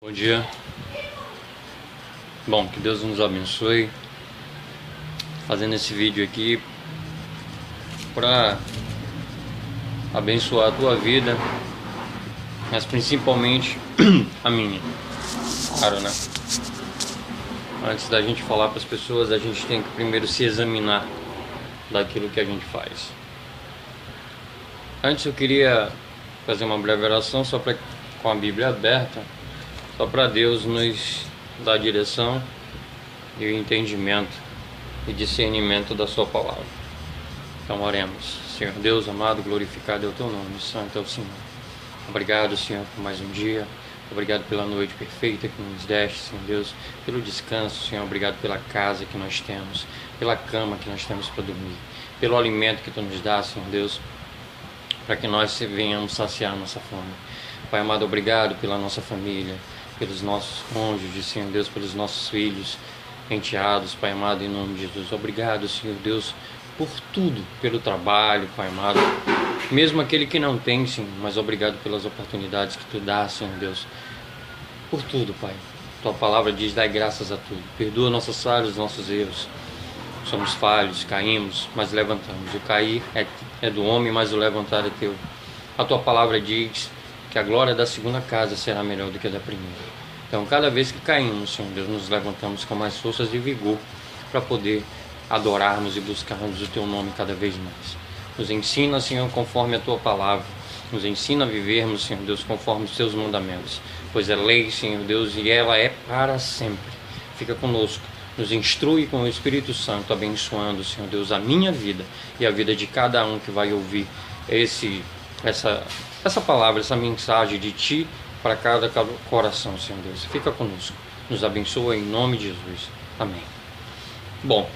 Bom dia. Bom, que Deus nos abençoe. Fazendo esse vídeo aqui para abençoar a tua vida, mas principalmente a minha. Claro, né? Antes da gente falar para as pessoas, a gente tem que primeiro se examinar daquilo que a gente faz. Antes eu queria fazer uma breve oração só para com a Bíblia aberta, só para Deus nos dar direção e o entendimento e discernimento da sua palavra. Então oremos. Senhor Deus amado, glorificado é o teu nome, santo é o Senhor. Obrigado, Senhor, por mais um dia. Obrigado pela noite perfeita que nos deste, Senhor Deus, pelo descanso, Senhor. Obrigado pela casa que nós temos, pela cama que nós temos para dormir, pelo alimento que tu nos dá, Senhor Deus, para que nós venhamos saciar nossa fome. Pai amado, obrigado pela nossa família, pelos nossos cônjuges, Senhor Deus, pelos nossos filhos, enteados, Pai amado, em nome de Jesus. Obrigado, Senhor Deus, por tudo, pelo trabalho, Pai amado, mesmo aquele que não tem, Senhor, mas obrigado pelas oportunidades que tu dá, Senhor Deus, por tudo, Pai. Tua palavra diz, dai graças a tudo. Perdoa nossas falhas, nossos erros. Somos falhos, caímos, mas levantamos. O cair é do homem, mas o levantar é teu. A tua palavra diz que a glória da segunda casa será melhor do que a da primeira. Então, cada vez que caímos, Senhor Deus, nos levantamos com mais forças e vigor para poder adorarmos e buscarmos o teu nome cada vez mais. Nos ensina, Senhor, conforme a tua palavra. Nos ensina a vivermos, Senhor Deus, conforme os teus mandamentos. Pois é lei, Senhor Deus, e ela é para sempre. Fica conosco. Nos instrui com o Espírito Santo, abençoando, Senhor Deus, a minha vida e a vida de cada um que vai ouvir essa palavra, essa mensagem de Ti para cada coração, Senhor Deus. Fica conosco. Nos abençoa em nome de Jesus. Amém. Bom,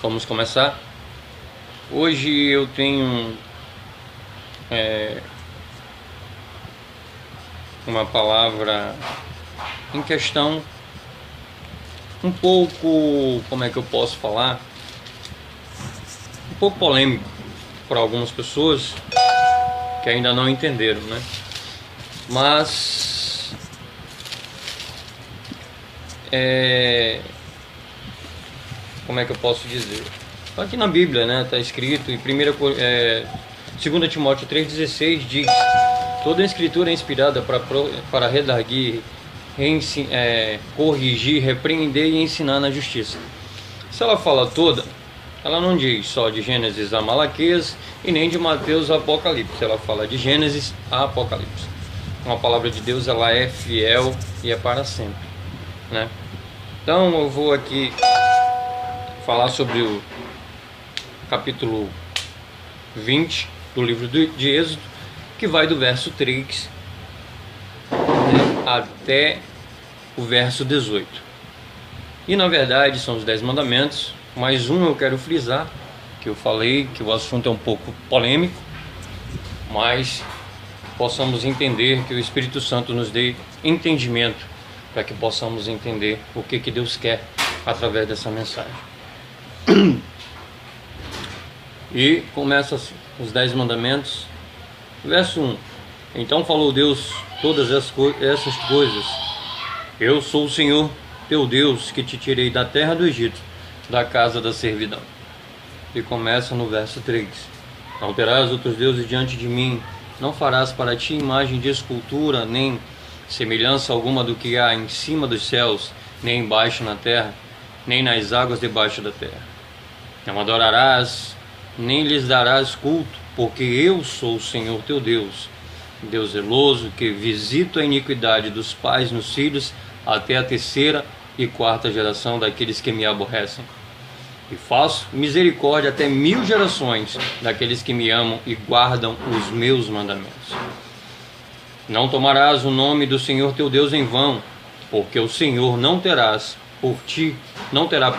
vamos começar. Hoje eu tenho uma palavra em questão um pouco, como é que eu posso falar? Um pouco polêmico para algumas pessoas que ainda não entenderam, né? Mas como é que eu posso dizer? Aqui na Bíblia, né, está escrito em 2 Timóteo 3,16 diz: toda a escritura é inspirada para redarguir, corrigir, repreender e ensinar na justiça. Se ela fala toda, ela não diz só de Gênesis a Malaquias e nem de Mateus a Apocalipse. Ela fala de Gênesis a Apocalipse. Uma palavra de Deus, ela é fiel e é para sempre, né? Então eu vou aqui falar sobre o capítulo 20 do livro de Êxodo, que vai do verso 3 até o verso 18. E na verdade são os 10 mandamentos, mas eu quero frisar, que eu falei que o assunto é um pouco polêmico, mas possamos entender, que o Espírito Santo nos dê entendimento para que possamos entender o que Deus quer através dessa mensagem. E começa assim, os 10 mandamentos, verso 1. Então falou Deus todas essas coisas: eu sou o Senhor teu Deus, que te tirei da terra do Egito, da casa da servidão. E começa no verso 3. Não terás outros deuses diante de mim, não farás para ti imagem de escultura, nem semelhança alguma do que há em cima dos céus, nem embaixo na terra, nem nas águas debaixo da terra. Não adorarás, nem lhes darás culto, porque eu sou o Senhor teu Deus, Deus zeloso, que visito a iniquidade dos pais nos filhos, até a 3ª e 4ª geração daqueles que me aborrecem. E faço misericórdia até 1000 gerações daqueles que me amam e guardam os meus mandamentos. Não tomarás o nome do Senhor teu Deus em vão, porque o Senhor não terá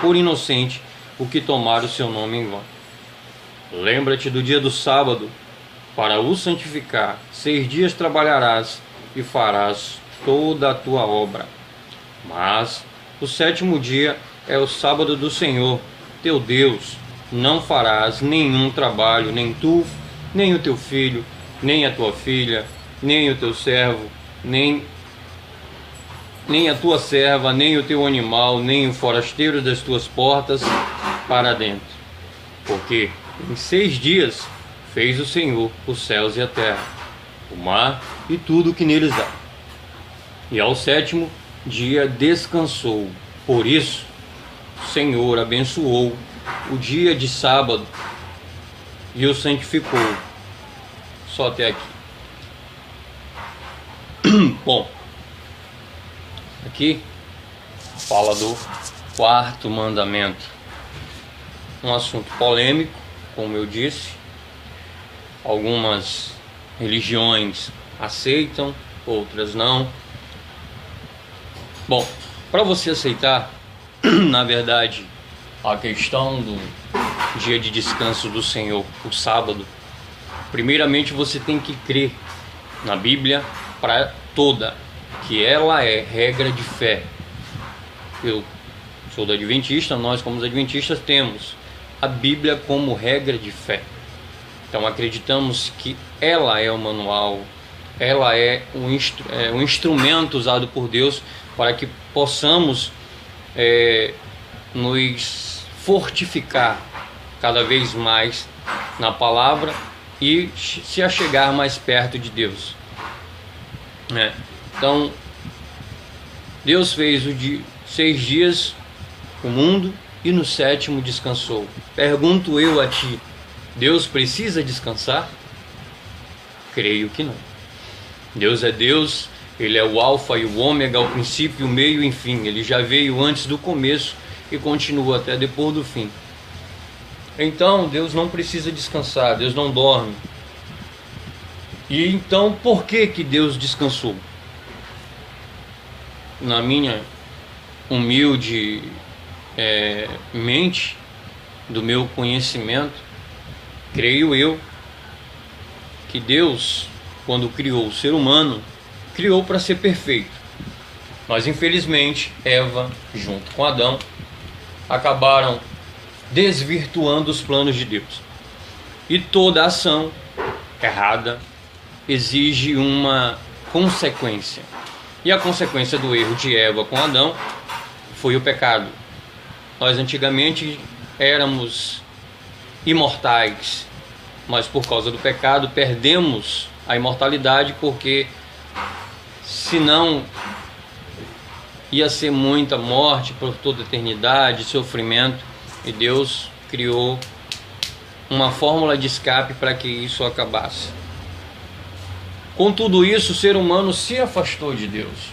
por inocente o que tomar o seu nome em vão. Lembra-te do dia do sábado, para o santificar. 6 dias trabalharás e farás toda a tua obra. Mas o 7º dia é o sábado do Senhor teu Deus. Não farás nenhum trabalho, nem tu, nem o teu filho, nem a tua filha, nem o teu servo, nem a tua serva, nem o teu animal, nem o forasteiro das tuas portas para dentro. Porque em 6 dias fez o Senhor os céus e a terra, o mar e tudo o que neles há. E ao 7º dia descansou. Por isso, o Senhor abençoou o dia de sábado e o santificou. Só até aqui. Bom, aqui fala do 4º mandamento. Um assunto polêmico, como eu disse. Algumas religiões aceitam, outras não. Bom, para você aceitar, na verdade, a questão do dia de descanso do Senhor, o sábado, primeiramente você tem que crer na Bíblia para toda, que ela é regra de fé. Eu sou da Adventista, nós como Adventistas temos a Bíblia como regra de fé. Então acreditamos que ela é o manual, ela é um instrumento usado por Deus para que possamos nos fortificar cada vez mais na palavra e se achegar mais perto de Deus. Então, Deus fez 6 dias o mundo e no 7º descansou. Pergunto eu a ti, Deus precisa descansar? Creio que não. Deus é Deus, Ele é o alfa e o ômega, o princípio, o meio e o fim. Ele já veio antes do começo e continua até depois do fim. Então Deus não precisa descansar, Deus não dorme. E então por que Deus descansou? Na minha humilde mente, do meu conhecimento, creio eu que Deus, quando criou o ser humano, criou para ser perfeito. Mas infelizmente Eva, junto com Adão, acabaram desvirtuando os planos de Deus. E toda ação errada exige uma consequência. E a consequência do erro de Eva com Adão foi o pecado. Nós antigamente éramos imortais, mas por causa do pecado perdemos a imortalidade, porque senão ia ser muita morte por toda a eternidade, sofrimento, e Deus criou uma fórmula de escape para que isso acabasse. Com tudo isso, o ser humano se afastou de Deus,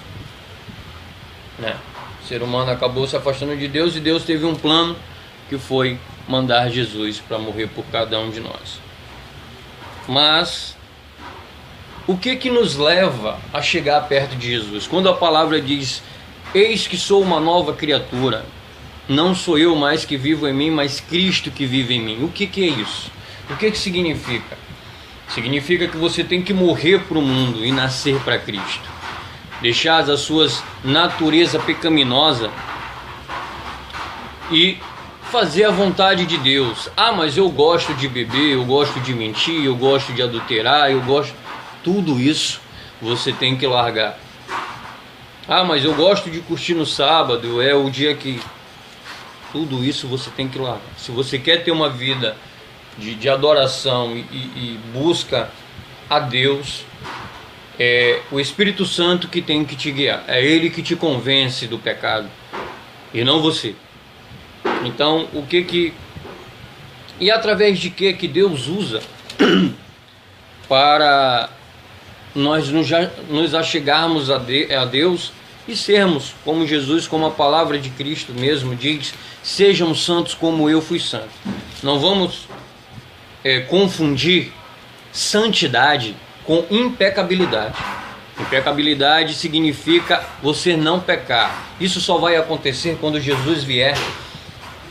O ser humano acabou se afastando de Deus e Deus teve um plano que foi mandar Jesus para morrer por cada um de nós. Mas o que nos leva a chegar perto de Jesus? Quando a palavra diz: eis que sou uma nova criatura, não sou eu mais que vivo em mim, mas Cristo que vive em mim. O que é isso? O que significa? Significa que você tem que morrer para o mundo e nascer para Cristo. Deixar as suas natureza pecaminosa e fazer a vontade de Deus. Ah, mas eu gosto de beber, eu gosto de mentir, eu gosto de adulterar, eu gosto... Tudo isso você tem que largar. Ah, mas eu gosto de curtir no sábado, é o dia que... Tudo isso você tem que largar. Se você quer ter uma vida de adoração e busca a Deus, é o Espírito Santo que tem que te guiar. É Ele que te convence do pecado e não você. Então, e através de que Deus usa para nós nos achegarmos a Deus e sermos como Jesus, como a palavra de Cristo mesmo diz: sejam santos como eu fui santo. Não vamos confundir santidade com impecabilidade. Impecabilidade significa você não pecar. Isso só vai acontecer quando Jesus vier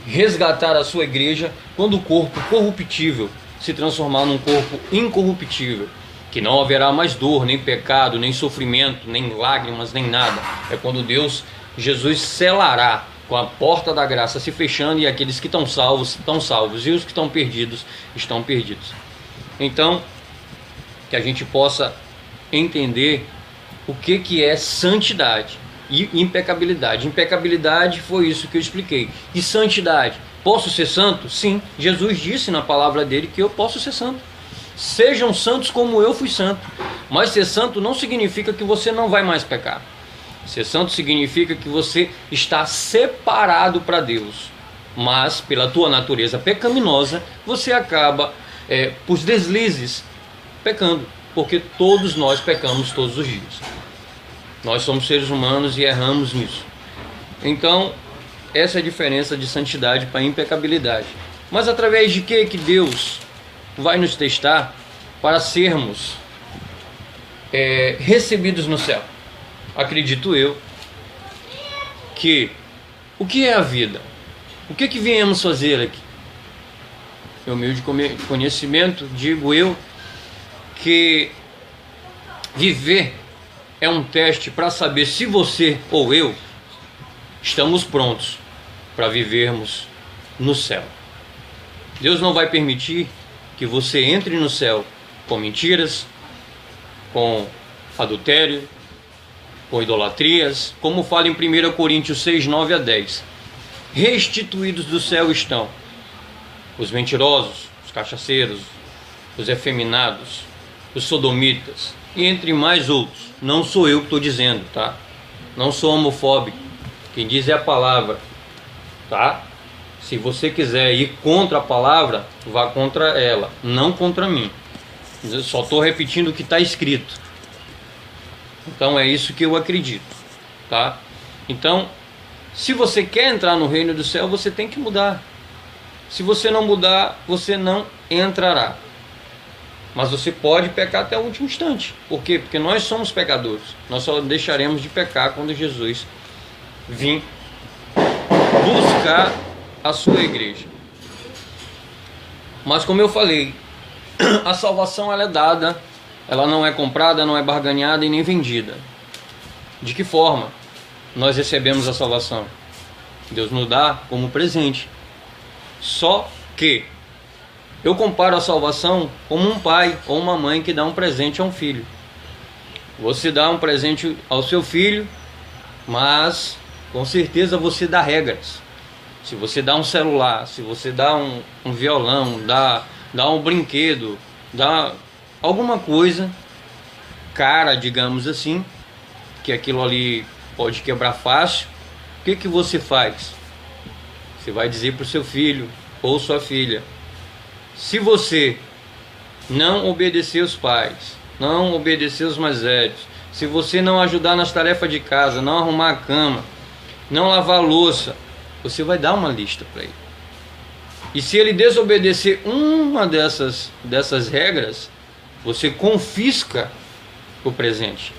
resgatar a sua igreja, quando o corpo corruptível se transformar num corpo incorruptível, que não haverá mais dor, nem pecado, nem sofrimento, nem lágrimas, nem nada. É quando Jesus selará com a porta da graça se fechando, e aqueles que estão salvos, e os que estão perdidos, estão perdidos. Então, que a gente possa entender o que é santidade e impecabilidade. Impecabilidade foi isso que eu expliquei. E santidade, posso ser santo? Sim, Jesus disse na palavra dele que eu posso ser santo. Sejam santos como eu fui santo. Mas ser santo não significa que você não vai mais pecar. Ser santo significa que você está separado para Deus. Mas pela tua natureza pecaminosa, você acaba por deslizes pecando. Porque todos nós pecamos todos os dias. Nós somos seres humanos e erramos nisso. Então, essa é a diferença de santidade para impecabilidade. Mas através de que Deus vai nos testar para sermos recebidos no céu? Acredito eu que o que é a vida? O que viemos fazer aqui? Meu humilde conhecimento, digo eu, que viver é um teste para saber se você ou eu estamos prontos para vivermos no céu. Deus não vai permitir que você entre no céu com mentiras, com adultério, com idolatrias, como fala em 1 Coríntios 6, 9 a 10. Restituídos do céu estão os mentirosos, os cachaceiros, os efeminados, os sodomitas, e entre mais outros. Não sou eu que estou dizendo, tá? Não sou homofóbico. Quem diz é a palavra, tá? Se você quiser ir contra a palavra, vá contra ela, não contra mim. Eu só estou repetindo o que está escrito. Então é isso que eu acredito, tá? Então, se você quer entrar no reino do céu, você tem que mudar. Se você não mudar, você não entrará. Mas você pode pecar até o último instante. Por quê? Porque nós somos pecadores. Nós só deixaremos de pecar quando Jesus vir buscar a sua igreja. Mas como eu falei, a salvação ela é dada, ela não é comprada, não é barganhada e nem vendida. De que forma nós recebemos a salvação? Deus nos dá como presente. Só que eu comparo a salvação como um pai ou uma mãe que dá um presente a um filho. Você dá um presente ao seu filho, mas com certeza você dá regras. Se você dá um celular, se você dá um violão, dá um brinquedo, dá alguma coisa cara, digamos assim, que aquilo ali pode quebrar fácil, o que você faz? Você vai dizer para o seu filho ou sua filha: se você não obedecer os pais, não obedecer os mais velhos, se você não ajudar nas tarefas de casa, não arrumar a cama, não lavar a louça, você vai dar uma lista para ele. E se ele desobedecer uma dessas regras, você confisca o presente.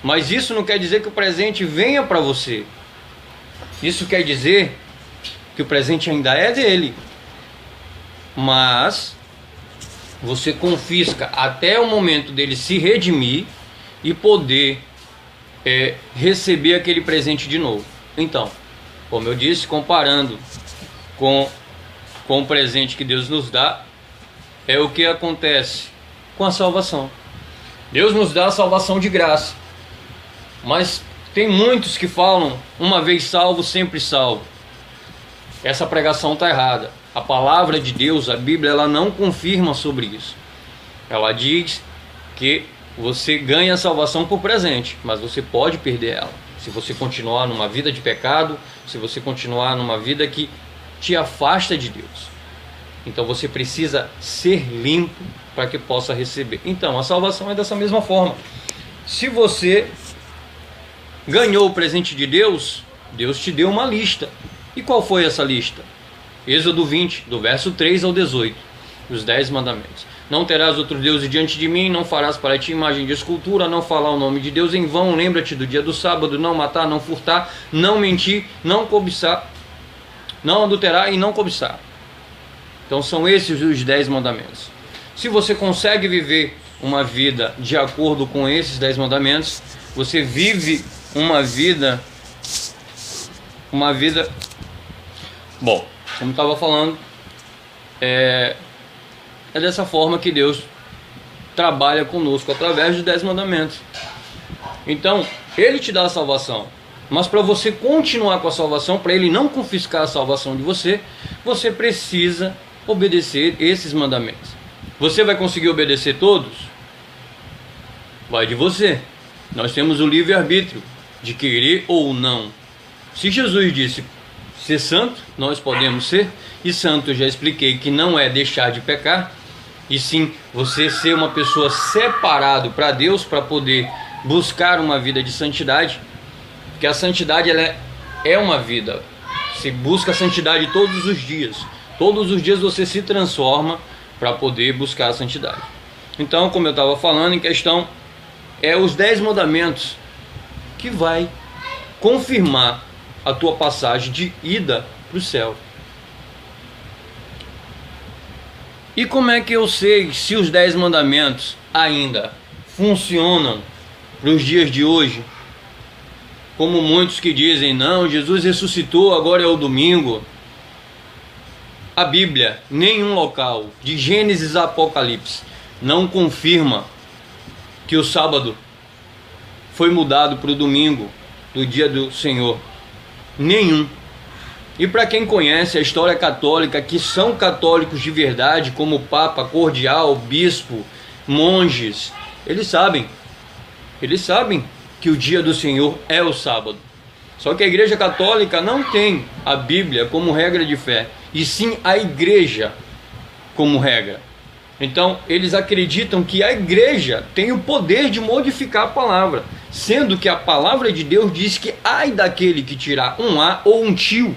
Mas isso não quer dizer que o presente venha para você. Isso quer dizer que o presente ainda é dele. Mas você confisca até o momento dele se redimir e poder receber aquele presente de novo. Então, como eu disse, comparando com o presente que Deus nos dá, é o que acontece com a salvação. Deus nos dá a salvação de graça, mas tem muitos que falam: uma vez salvo, sempre salvo. Essa pregação está errada. A palavra de Deus, a Bíblia, ela não confirma sobre isso. Ela diz que você ganha a salvação por presente, mas você pode perder ela se você continuar numa vida de pecado, se você continuar numa vida que te afasta de Deus. Então você precisa ser limpo para que possa receber. Então a salvação é dessa mesma forma. Se você ganhou o presente de Deus, Deus te deu uma lista. E qual foi essa lista? Êxodo 20, do verso 3 ao 18, os 10 mandamentos. Não terás outro Deus diante de mim, não farás para ti imagem de escultura, não falar o nome de Deus em vão, lembra-te do dia do sábado, não matar, não furtar, não mentir, não cobiçar, não adulterar e não cobiçar. Então são esses os 10 mandamentos. Se você consegue viver uma vida de acordo com esses 10 mandamentos, você vive uma vida, bom, como estava falando, é dessa forma que Deus trabalha conosco, através dos 10 mandamentos. Então, ele te dá a salvação. Mas para você continuar com a salvação, para ele não confiscar a salvação de você, você precisa obedecer esses mandamentos. Você vai conseguir obedecer todos? Vai de você. Nós temos o livre-arbítrio de querer ou não. Se Jesus disse ser santo, nós podemos ser. E santo, eu já expliquei que não é deixar de pecar, e sim você ser uma pessoa separado para Deus, para poder buscar uma vida de santidade. Porque a santidade, ela é uma vida. Você busca a santidade todos os dias. Todos os dias você se transforma para poder buscar a santidade. Então, como eu estava falando, em questão os 10 mandamentos que vai confirmar a tua passagem de ida para o céu. E como é que eu sei se os 10 mandamentos ainda funcionam para os dias de hoje? Como muitos que dizem, não, Jesus ressuscitou, agora é o domingo. A Bíblia, nenhum local, de Gênesis a Apocalipse, não confirma que o sábado foi mudado para o domingo, do dia do Senhor. Nenhum. E para quem conhece a história católica, que são católicos de verdade, como Papa, Cordial, Bispo, monges, eles sabem que o dia do Senhor é o sábado. Só que a Igreja Católica não tem a Bíblia como regra de fé, e sim a Igreja como regra. Então eles acreditam que a Igreja tem o poder de modificar a palavra, sendo que a palavra de Deus diz que ai daquele que tirar um A ou um tio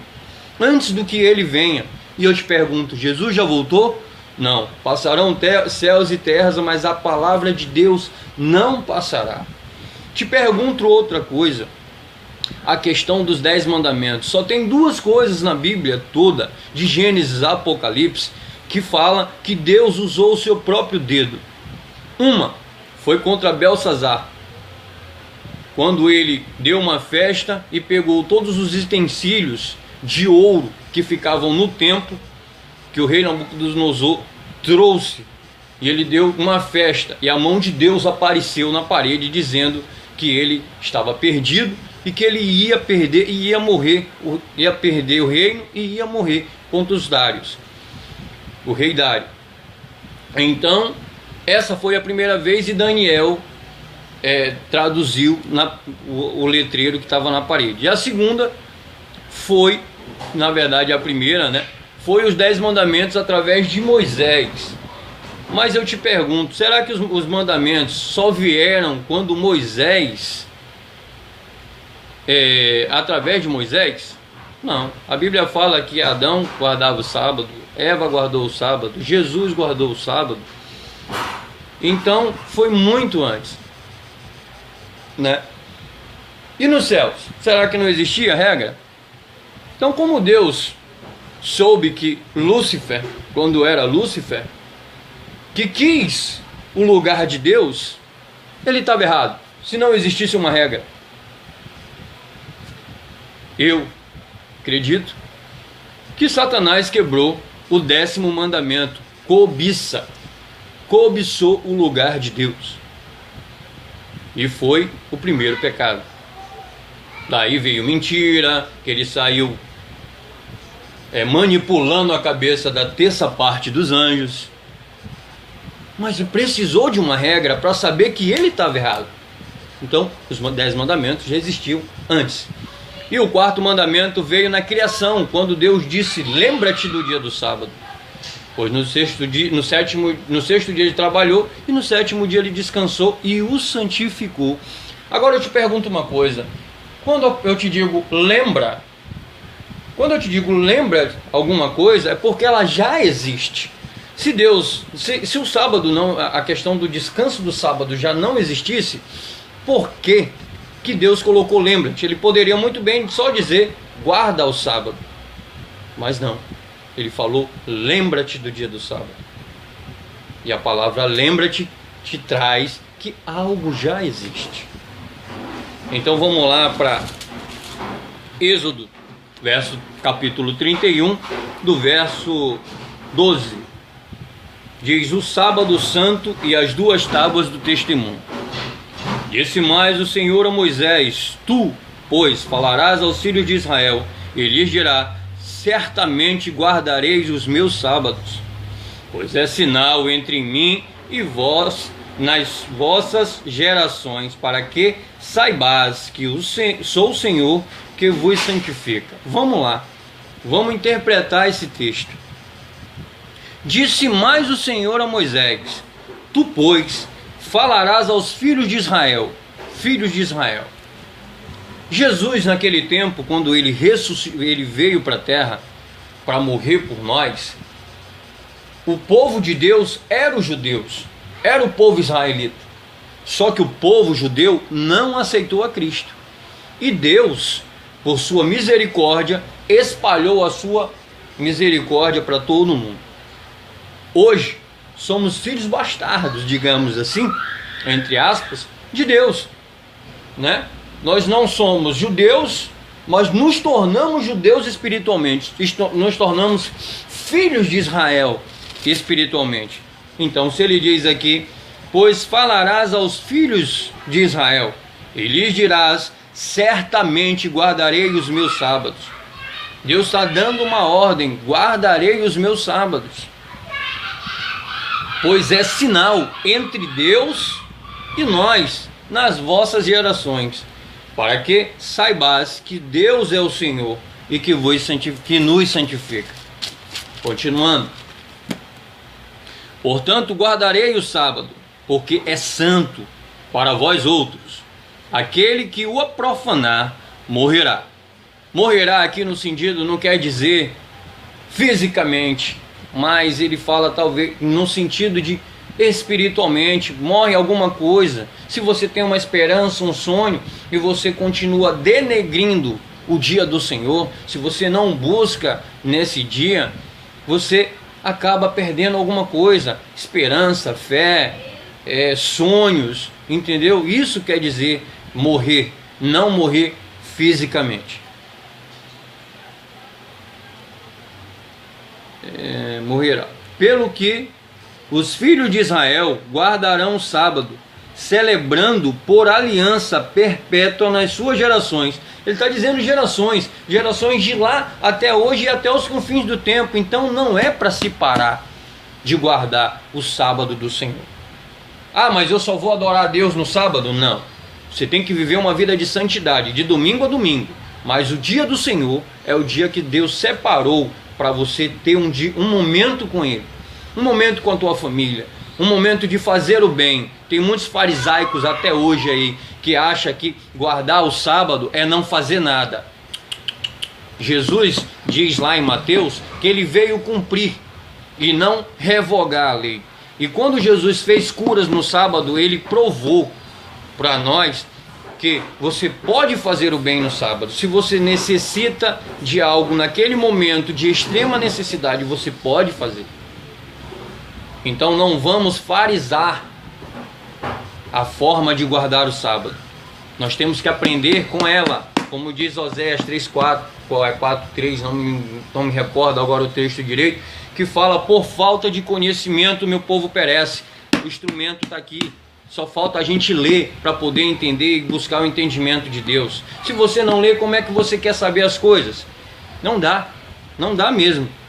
antes do que ele venha. E eu te pergunto, Jesus já voltou? Não. Passarão céus e terras, mas a palavra de Deus não passará. Te pergunto outra coisa, a questão dos 10 mandamentos. Só tem 2 coisas na Bíblia toda, de Gênesis a Apocalipse, que fala que Deus usou o seu próprio dedo. Uma foi contra Belsazar, quando ele deu uma festa e pegou todos os utensílios de ouro que ficavam no templo, que o rei Nabucodonosor trouxe, e ele deu uma festa, e a mão de Deus apareceu na parede, dizendo que ele estava perdido, e que ele ia perder e ia morrer, ia perder o reino e ia morrer contra os Dários, o rei Dário. Então, essa foi a primeira vez, e Daniel traduziu o letreiro que estava na parede. E a segunda foi, na verdade a primeira, foi os 10 mandamentos através de Moisés. Mas eu te pergunto, será que os mandamentos só vieram quando Moisés, através de Moisés? Não, a Bíblia fala que Adão guardava o sábado, Eva guardou o sábado, Jesus guardou o sábado. Então foi muito antes, E nos céus, será que não existia regra? Então, como Deus soube que Lúcifer, quando era Lúcifer, que quis o lugar de Deus, ele estava errado, se não existisse uma regra. Eu acredito que Satanás quebrou o 10º mandamento, cobiça, cobiçou o lugar de Deus, e foi o primeiro pecado. Daí veio mentira, que ele saiu manipulando a cabeça da terça parte dos anjos, mas precisou de uma regra para saber que ele estava errado. Então os 10 mandamentos já existiam antes. E o 4º mandamento veio na criação, quando Deus disse, lembra-te do dia do sábado, pois no sexto dia ele trabalhou, e no 7º dia ele descansou e o santificou. Agora eu te pergunto uma coisa, quando eu te digo lembra, alguma coisa, é porque ela já existe. Se o sábado não, a questão do descanso do sábado já não existisse, por que Deus colocou lembra-te? Ele poderia muito bem só dizer guarda o sábado, mas não, ele falou lembra-te do dia do sábado. E a palavra lembra-te te traz que algo já existe. Então vamos lá para Êxodo, capítulo 31, do verso 12. Diz: o sábado santo e as 2 tábuas do testemunho. Disse mais o Senhor a Moisés: Tu, pois, falarás aos filhos de Israel, e lhes dirá: certamente guardareis os meus sábados, pois é sinal entre mim e vós nas vossas gerações, para que saibais que sou o Senhor que vos santifica. Vamos lá, vamos interpretar esse texto. Disse mais o Senhor a Moisés: Tu, pois, falarás aos filhos de Israel. Filhos de Israel. Jesus, naquele tempo, quando ele veio para a terra para morrer por nós, o povo de Deus era os judeus, era o povo israelita. Só que o povo judeu não aceitou a Cristo. E Deus, por sua misericórdia, espalhou a sua misericórdia para todo mundo. Hoje, somos filhos bastardos, digamos assim, entre aspas, de Deus, né? Nós não somos judeus, mas nos tornamos judeus espiritualmente, nos tornamos filhos de Israel espiritualmente. Então, se ele diz aqui: pois falarás aos filhos de Israel, e lhes dirás: certamente guardarei os meus sábados. Deus está dando uma ordem: guardarei os meus sábados, pois é sinal entre Deus e nós nas vossas gerações, para que saibais que Deus é o Senhor e que nos santifica. Continuando. Portanto, guardarei o sábado, porque é santo para vós outros. Aquele que o profanar morrerá. Morrerá aqui no sentido, não quer dizer fisicamente, mas ele fala talvez no sentido de espiritualmente, morre alguma coisa. Se você tem uma esperança, um sonho, e você continua denegrindo o dia do Senhor, se você não busca nesse dia, você acaba perdendo alguma coisa, esperança, fé, sonhos, entendeu? Isso quer dizer morrer, não morrer fisicamente. Morrerá. Pelo que os filhos de Israel guardarão o sábado, celebrando por aliança perpétua nas suas gerações. Ele está dizendo gerações de lá até hoje e até os confins do tempo. Então não é para se parar de guardar o sábado do Senhor. Ah, mas eu só vou adorar a Deus no sábado? Não. Você tem que viver uma vida de santidade, de domingo a domingo. Mas o dia do Senhor é o dia que Deus separou para você ter um momento com Ele. Um momento com a tua família, um momento de fazer o bem. Tem muitos farisaicos até hoje aí que acham que guardar o sábado é não fazer nada. Jesus diz lá em Mateus que ele veio cumprir e não revogar a lei. E quando Jesus fez curas no sábado, ele provou para nós que você pode fazer o bem no sábado. Se você necessita de algo naquele momento de extrema necessidade, você pode fazer. Então não vamos farisar a forma de guardar o sábado. Nós temos que aprender com ela, como diz Oséias 3:4, 4:3, não me recordo agora o texto direito, que fala: por falta de conhecimento meu povo perece. O instrumento está aqui, só falta a gente ler para poder entender e buscar o entendimento de Deus. Se você não lê, como é que você quer saber as coisas? Não dá mesmo.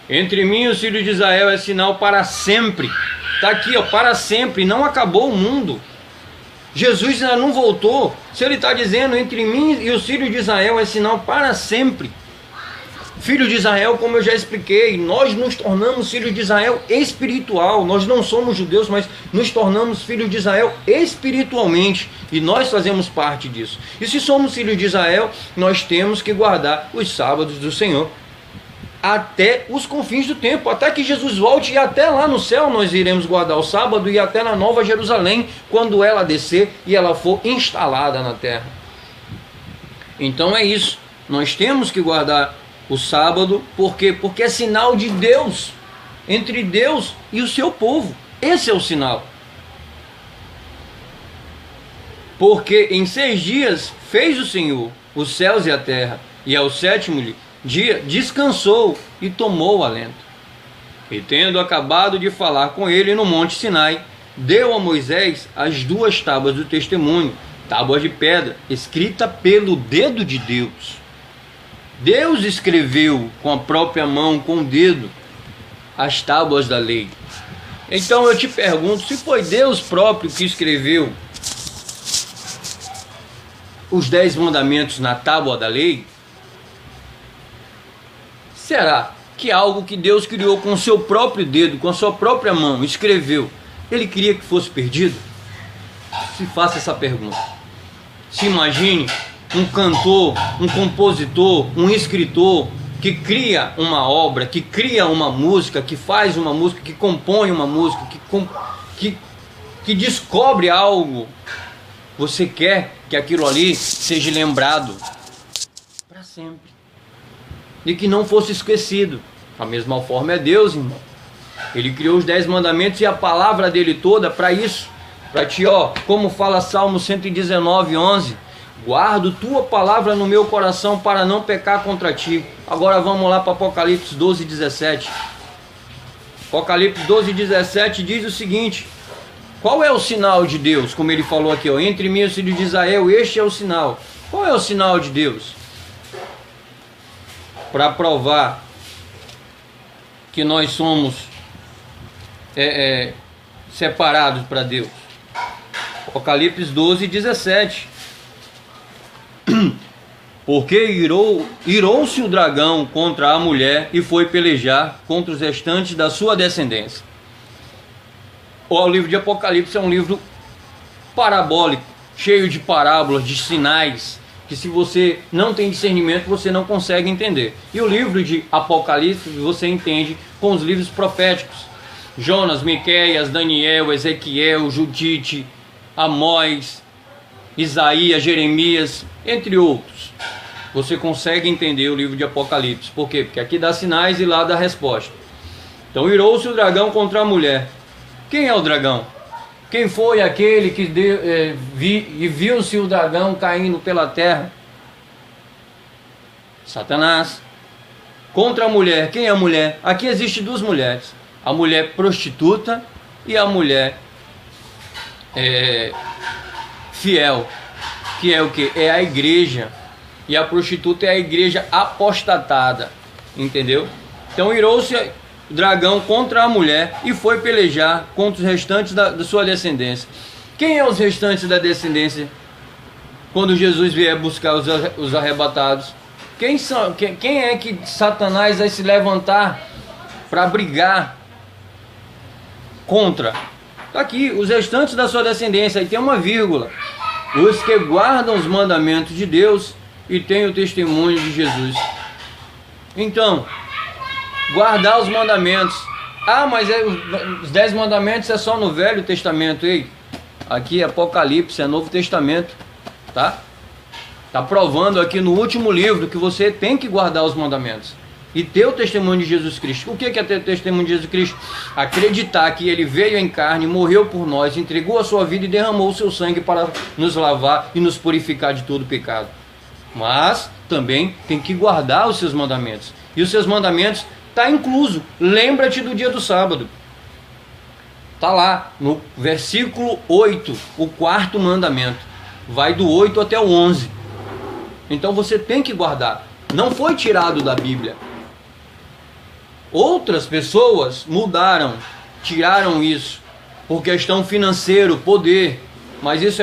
Entre mim e os filhos de Israel é sinal para sempre. Está aqui, ó, para sempre. Não acabou o mundo. Jesus ainda não voltou. Se ele está dizendo entre mim e os filhos de Israel é sinal para sempre. Filho de Israel, como eu já expliquei, nós nos tornamos filhos de Israel espiritual. Nós não somos judeus, mas nos tornamos filhos de Israel espiritualmente. E nós fazemos parte disso. E se somos filhos de Israel, nós temos que guardar os sábados do Senhor até os confins do tempo, até que Jesus volte, e até lá no céu nós iremos guardar o sábado, e até na Nova Jerusalém, quando ela descer e ela for instalada na terra. Então é isso, nós temos que guardar o sábado, por quê? Porque é sinal de Deus, entre Deus e o seu povo. Esse é o sinal. Porque em 6 dias fez o Senhor os céus e a terra, e ao 7º dia descansou e tomou alento. E tendo acabado de falar com ele no monte Sinai, deu a Moisés as 2 tábuas do testemunho, tábuas de pedra, escrita pelo dedo de Deus. Deus escreveu com a própria mão, com o dedo, as tábuas da lei. Então eu te pergunto, se foi Deus próprio que escreveu os 10 mandamentos na tábua da lei, será que algo que Deus criou com o seu próprio dedo, com a sua própria mão, escreveu, Ele queria que fosse perdido? Se faça essa pergunta. Se imagine um cantor, um compositor, um escritor que cria uma obra, que cria uma música, que faz uma música, que compõe uma música, que descobre algo. Você quer que aquilo ali seja lembrado para sempre e que não fosse esquecido. Da mesma forma é Deus, irmão. Ele criou os 10 mandamentos e a palavra dele toda para isso, para ti, como fala Salmo 119, 11, guardo tua palavra no meu coração para não pecar contra ti. Agora vamos lá para Apocalipse 12, 17. Apocalipse 12, 17 diz o seguinte: qual é o sinal de Deus? Como ele falou aqui, entre mim e os filhos de Israel, este é o sinal. Qual é o sinal de Deus? Para provar que nós somos separados para Deus. Apocalipse 12, 17. Porque irou-se o dragão contra a mulher e foi pelejar contra os restantes da sua descendência. O livro de Apocalipse é um livro parabólico, cheio de parábolas, de sinais, que se você não tem discernimento, você não consegue entender. E o livro de Apocalipse você entende com os livros proféticos: Jonas, Miqueias, Daniel, Ezequiel, Judite, Amós, Isaías, Jeremias, entre outros. Você consegue entender o livro de Apocalipse. Por quê? Porque aqui dá sinais e lá dá resposta. Então, irou-se o dragão contra a mulher. Quem é o dragão? Quem foi aquele que viu-se o dragão caindo pela terra? Satanás. Contra a mulher. Quem é a mulher? Aqui existe 2 mulheres. A mulher prostituta e a mulher fiel. Que é o que? É a igreja. E a prostituta é a igreja apostatada. Entendeu? Então irou-se o dragão contra a mulher e foi pelejar contra os restantes da sua descendência. Quem é os restantes da descendência quando Jesus vier buscar os arrebatados? Quem é que Satanás vai se levantar para brigar contra? Está aqui, os restantes da sua descendência. Aí tem uma vírgula: os que guardam os mandamentos de Deus e têm o testemunho de Jesus. Então, guardar os mandamentos. Mas os 10 mandamentos é só no Velho Testamento. Ei, aqui Apocalipse é Novo Testamento, tá? Tá provando aqui no último livro que você tem que guardar os mandamentos e ter o testemunho de Jesus Cristo. O que é ter o testemunho de Jesus Cristo? Acreditar que Ele veio em carne, morreu por nós, entregou a sua vida e derramou o seu sangue para nos lavar e nos purificar de todo pecado. Mas também tem que guardar os seus mandamentos. E os seus mandamentos está incluso. Lembra-te do dia do sábado. Está lá no versículo 8, o 4º mandamento. Vai do 8 até o 11. Então você tem que guardar. Não foi tirado da Bíblia. Outras pessoas mudaram, tiraram isso por questão financeira, poder. Mas isso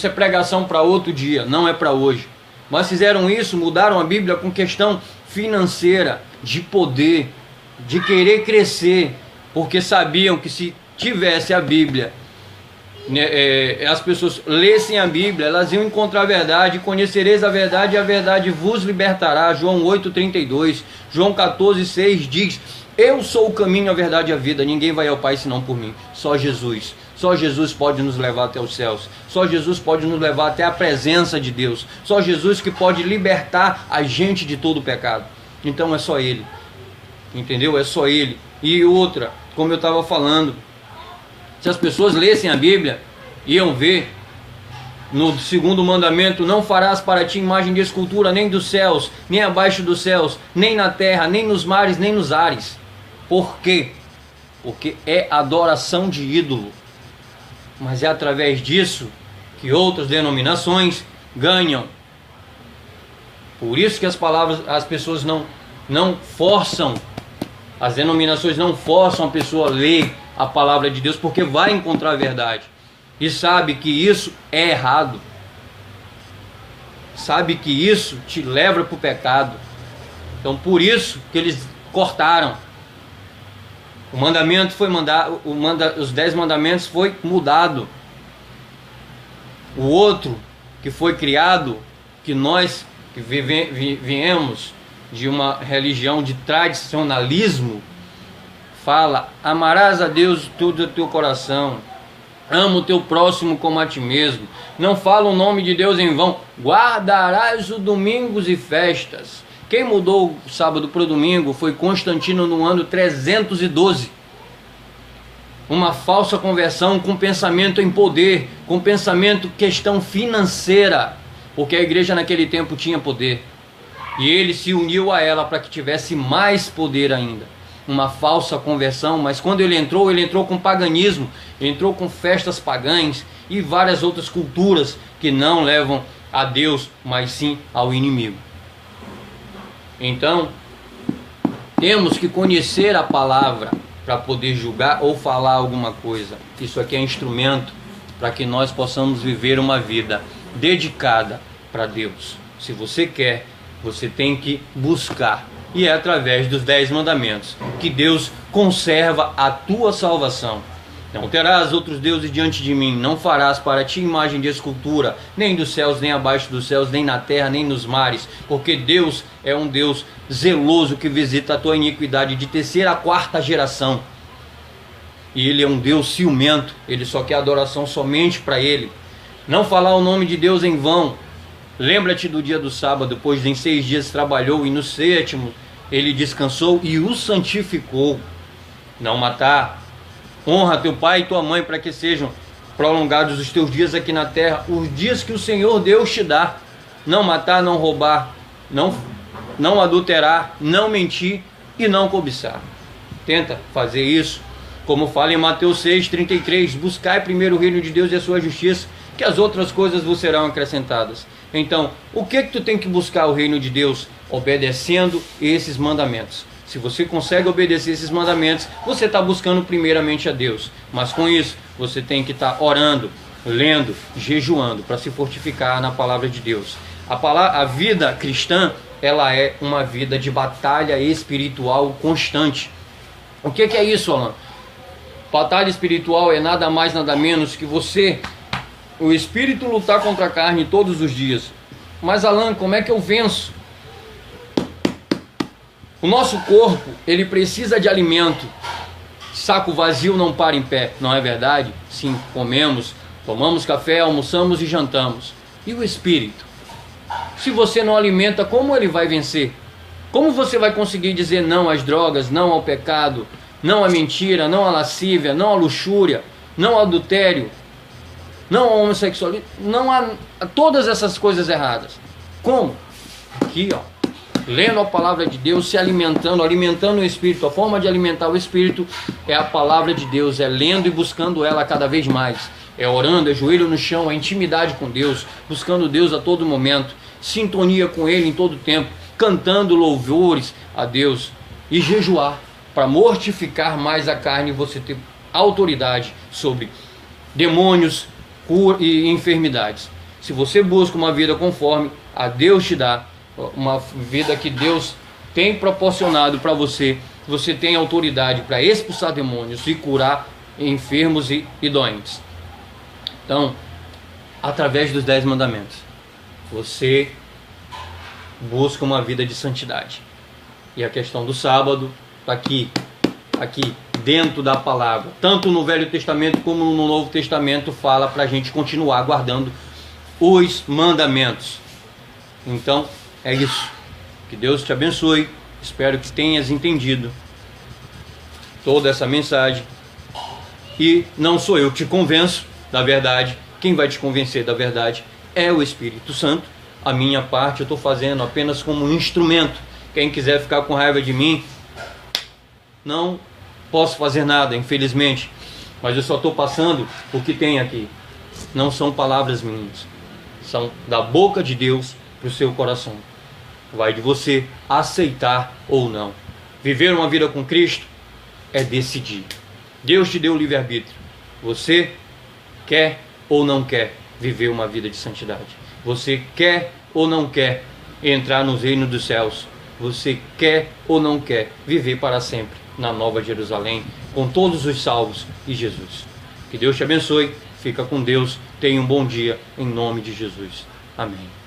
é pregação para outro dia, não é para hoje. Mas fizeram isso, mudaram a Bíblia com questão financeira, de poder, de querer crescer, porque sabiam que se tivesse a Bíblia, as pessoas lessem a Bíblia, elas iam encontrar a verdade. Conhecereis a verdade e a verdade vos libertará. João 8,32. João 14,6 diz: eu sou o caminho, a verdade e a vida, ninguém vai ao Pai senão por mim. Só Jesus. Só Jesus pode nos levar até os céus. Só Jesus pode nos levar até a presença de Deus. Só Jesus que pode libertar a gente de todo o pecado. Então é só Ele. Entendeu? É só Ele. E outra, como eu estava falando, se as pessoas lessem a Bíblia, iam ver no 2º mandamento: não farás para ti imagem de escultura, nem dos céus, nem abaixo dos céus, nem na terra, nem nos mares, nem nos ares. Por quê? Porque é adoração de ídolo. mas é através disso que outras denominações ganham. Por isso que as pessoas não forçam, as denominações não forçam a pessoa a ler a palavra de Deus, porque vai encontrar a verdade e sabe que isso é errado, sabe que isso te leva para o pecado. Então por isso que eles cortaram. O mandamento foi mandado, os 10 mandamentos foi mudado. O outro que foi criado, que nós que viemos de uma religião de tradicionalismo, fala: amarás a Deus tudo o teu coração, ama o teu próximo como a ti mesmo, não fala o nome de Deus em vão, guardarás os domingos e festas. Quem mudou o sábado para o domingo foi Constantino no ano 312. Uma falsa conversão com pensamento em poder, com pensamento questão financeira, porque a igreja naquele tempo tinha poder. E ele se uniu a ela para que tivesse mais poder ainda. Uma falsa conversão, mas quando ele entrou com paganismo, entrou com festas pagãs e várias outras culturas que não levam a Deus, mas sim ao inimigo. Então, temos que conhecer a palavra para poder julgar ou falar alguma coisa. Isso aqui é instrumento para que nós possamos viver uma vida dedicada para Deus. Se você quer, você tem que buscar. E é através dos 10 mandamentos que Deus conserva a tua salvação. Não terás outros deuses diante de mim, não farás para ti imagem de escultura, nem dos céus, nem abaixo dos céus, nem na terra, nem nos mares, porque Deus é um Deus zeloso que visita a tua iniquidade de terceira a quarta geração. E Ele é um Deus ciumento, Ele só quer adoração somente para Ele. Não falar o nome de Deus em vão. Lembra-te do dia do sábado, pois em 6 dias trabalhou e no 7º Ele descansou e o santificou. Não matar. Honra teu pai e tua mãe para que sejam prolongados os teus dias aqui na terra, os dias que o Senhor Deus te dá. Não matar, não roubar, não adulterar, não mentir e não cobiçar. Tenta fazer isso, como fala em Mateus 6,33, buscai primeiro o reino de Deus e a sua justiça, que as outras coisas vos serão acrescentadas. Então, o que tu tem que buscar o reino de Deus? Obedecendo esses mandamentos. Se você consegue obedecer esses mandamentos, você está buscando primeiramente a Deus. Mas com isso, você tem que estar orando, lendo, jejuando, para se fortificar na palavra de Deus. A vida cristã, ela é uma vida de batalha espiritual constante. O que é isso, Alan? Batalha espiritual é nada mais, nada menos que o espírito lutar contra a carne todos os dias. Mas, Alan, como é que eu venço? O nosso corpo, ele precisa de alimento. Saco vazio não para em pé, não é verdade? Sim, comemos, tomamos café, almoçamos e jantamos. E o espírito? Se você não alimenta, como ele vai vencer? Como você vai conseguir dizer não às drogas, não ao pecado, não à mentira, não à lascívia, não à luxúria, não ao adultério, não ao homossexualismo, não a todas essas coisas erradas? Como? Aqui, ó. Lendo a palavra de Deus, se alimentando o Espírito. A forma de alimentar o Espírito é a palavra de Deus, é lendo e buscando ela cada vez mais, é orando, é joelho no chão, é intimidade com Deus, buscando Deus a todo momento, sintonia com Ele em todo tempo, cantando louvores a Deus e jejuar, para mortificar mais a carne e você ter autoridade sobre demônios e enfermidades. Se você busca uma vida conforme a Deus te dá, uma vida que Deus tem proporcionado para você, você tem autoridade para expulsar demônios e curar enfermos e doentes. Então, através dos 10 mandamentos, você busca uma vida de santidade. E a questão do sábado está aqui dentro da palavra, tanto no Velho Testamento como no Novo Testamento, fala para a gente continuar guardando os mandamentos. Então, é isso. Que Deus te abençoe. Espero que tenhas entendido toda essa mensagem. E não sou eu que te convenço da verdade. Quem vai te convencer da verdade é o Espírito Santo. A minha parte eu estou fazendo apenas como um instrumento. Quem quiser ficar com raiva de mim, não posso fazer nada, infelizmente. Mas eu só estou passando o que tem aqui. Não são palavras minhas. São da boca de Deus para o seu coração. Vai de você aceitar ou não. Viver uma vida com Cristo é decidir. Deus te deu o livre-arbítrio. Você quer ou não quer viver uma vida de santidade? Você quer ou não quer entrar no reino dos céus? Você quer ou não quer viver para sempre na Nova Jerusalém, com todos os salvos e Jesus? Que Deus te abençoe. Fica com Deus. Tenha um bom dia em nome de Jesus. Amém.